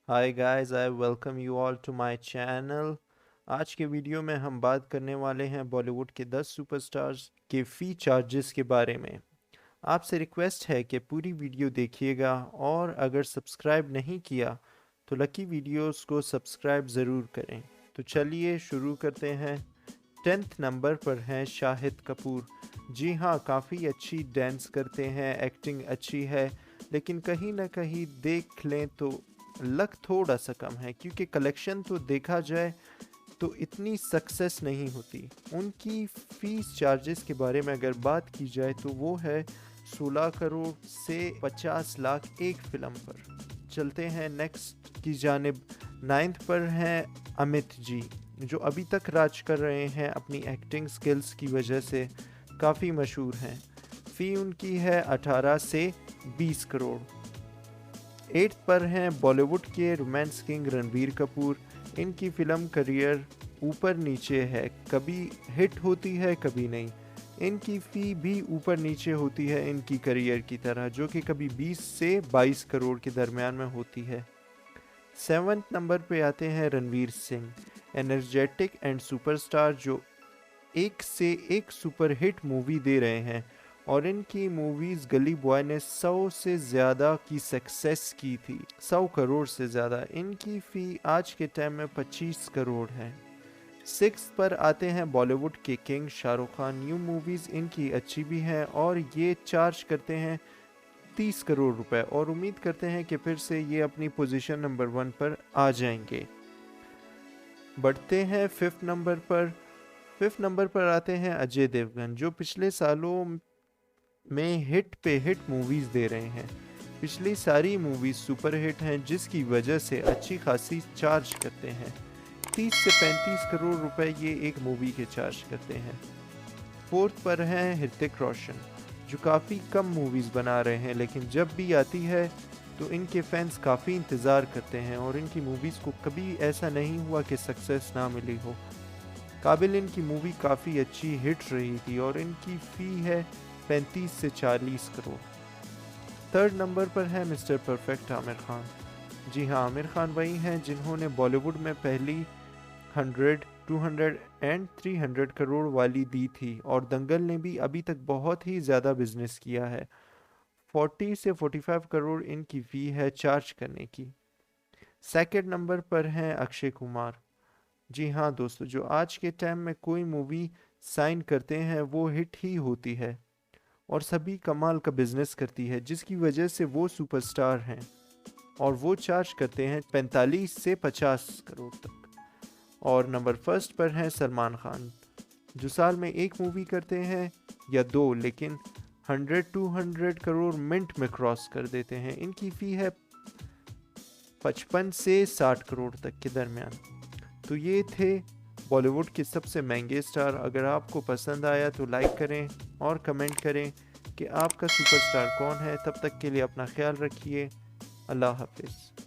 Hi guys, I welcome you all to my channel. आज के video में हम बात करने वाले हैं बॉलीवुड के 10 सुपरस्टार्स के फ़ी चार्जेस के बारे में। आपसे रिक्वेस्ट है कि पूरी वीडियो देखिएगा और अगर सब्सक्राइब नहीं किया तो लकी वीडियोस को सब्सक्राइब ज़रूर करें। तो चलिए शुरू करते हैं। 10th नंबर पर हैं शाहिद कपूर। जी हाँ, काफ़ी अच्छी डांस करते हैं, एक्टिंग अच्छी है, लेकिन कहीं ना कहीं देख लें तो लक थोड़ा सा कम है, क्योंकि कलेक्शन तो देखा जाए तो इतनी सक्सेस नहीं होती। उनकी फीस चार्जेस के बारे में अगर बात की जाए तो वो है 16 करोड़ से 50 लाख एक फ़िल्म पर। चलते हैं नेक्स्ट की जानिब। 9th पर हैं अमित जी, जो अभी तक राज कर रहे हैं, अपनी एक्टिंग स्किल्स की वजह से काफ़ी मशहूर हैं। फ़ी उनकी है 18 से 20 करोड़। 8th पर हैं बॉलीवुड के रोमांस किंग रणबीर कपूर। इनकी फ़िल्म करियर ऊपर नीचे है, कभी हिट होती है कभी नहीं। इनकी फ़ी भी ऊपर नीचे होती है इनकी करियर की तरह, जो कि कभी 20 से 22 करोड़ के दरमियान में होती है। 7th नंबर पे आते हैं Ranveer Singh, energetic and superstar, जो एक से एक सुपरहिट मूवी दे रहे हैं और इनकी मूवीज़ गली बॉय ने 100 से ज़्यादा की सक्सेस की थी, 100 करोड़ से ज़्यादा। इनकी फ़ी आज के टाइम में 25 करोड़ है। 6th पर आते हैं बॉलीवुड के king Shahrukh Khan. New movies इनकी अच्छी भी हैं और ये चार्ज करते हैं 30 करोड़ रुपए, और उम्मीद करते हैं कि फिर से ये अपनी पोजीशन नंबर 1 पर आ जाएंगे। बढ़ते हैं 5th नंबर पर। 5th नंबर पर आते हैं अजय देवगन, जो पिछले सालों में हिट पे हिट मूवीज़ दे रहे हैं। पिछली सारी मूवीज़ सुपर हिट हैं, जिसकी वजह से अच्छी खासी चार्ज करते हैं। 30 से 35 करोड़ रुपए ये एक मूवी के चार्ज करते हैं। 4th पर हैं ऋतिक रोशन, जो काफ़ी कम मूवीज़ बना रहे हैं, लेकिन जब भी आती है तो इनके फैंस काफ़ी इंतज़ार करते हैं और इनकी मूवीज़ को कभी ऐसा नहीं हुआ कि सक्सेस ना मिली हो। काबिल इनकी मूवी काफ़ी अच्छी हिट रही थी और इनकी फ़ी है 35 से 40 करोड़। 3rd नंबर पर है मिस्टर परफेक्ट आमिर खान। जी हाँ, आमिर खान वही हैं जिन्होंने बॉलीवुड में पहली 100, 200 एंड 300 करोड़ वाली दी थी, और दंगल ने भी अभी तक बहुत ही ज़्यादा बिजनेस किया है। 40 से 45 करोड़ इनकी फ़ी है चार्ज करने की। 2nd नंबर पर हैं अक्षय कुमार। जी हाँ दोस्तों, जो आज के टाइम में कोई मूवी साइन करते हैं वो हिट ही होती है और सभी कमाल का बिजनेस करती है, जिसकी वजह से वो सुपरस्टार हैं और वो चार्ज करते हैं 45 से 50 करोड़ तक। और नंबर फर्स्ट पर हैं सलमान खान, जो साल में एक मूवी करते हैं या दो, लेकिन 100-200 करोड़ मिनट में क्रॉस कर देते हैं। इनकी फ़ी है 55 से 60 करोड़ तक के दरमियान। तो ये थे बॉलीवुड के सबसे महंगे स्टार। अगर आपको पसंद आया तो लाइक करें और कमेंट करें कि आपका सुपरस्टार कौन है। तब तक के लिए अपना ख्याल रखिए। अल्लाह हाफिज़।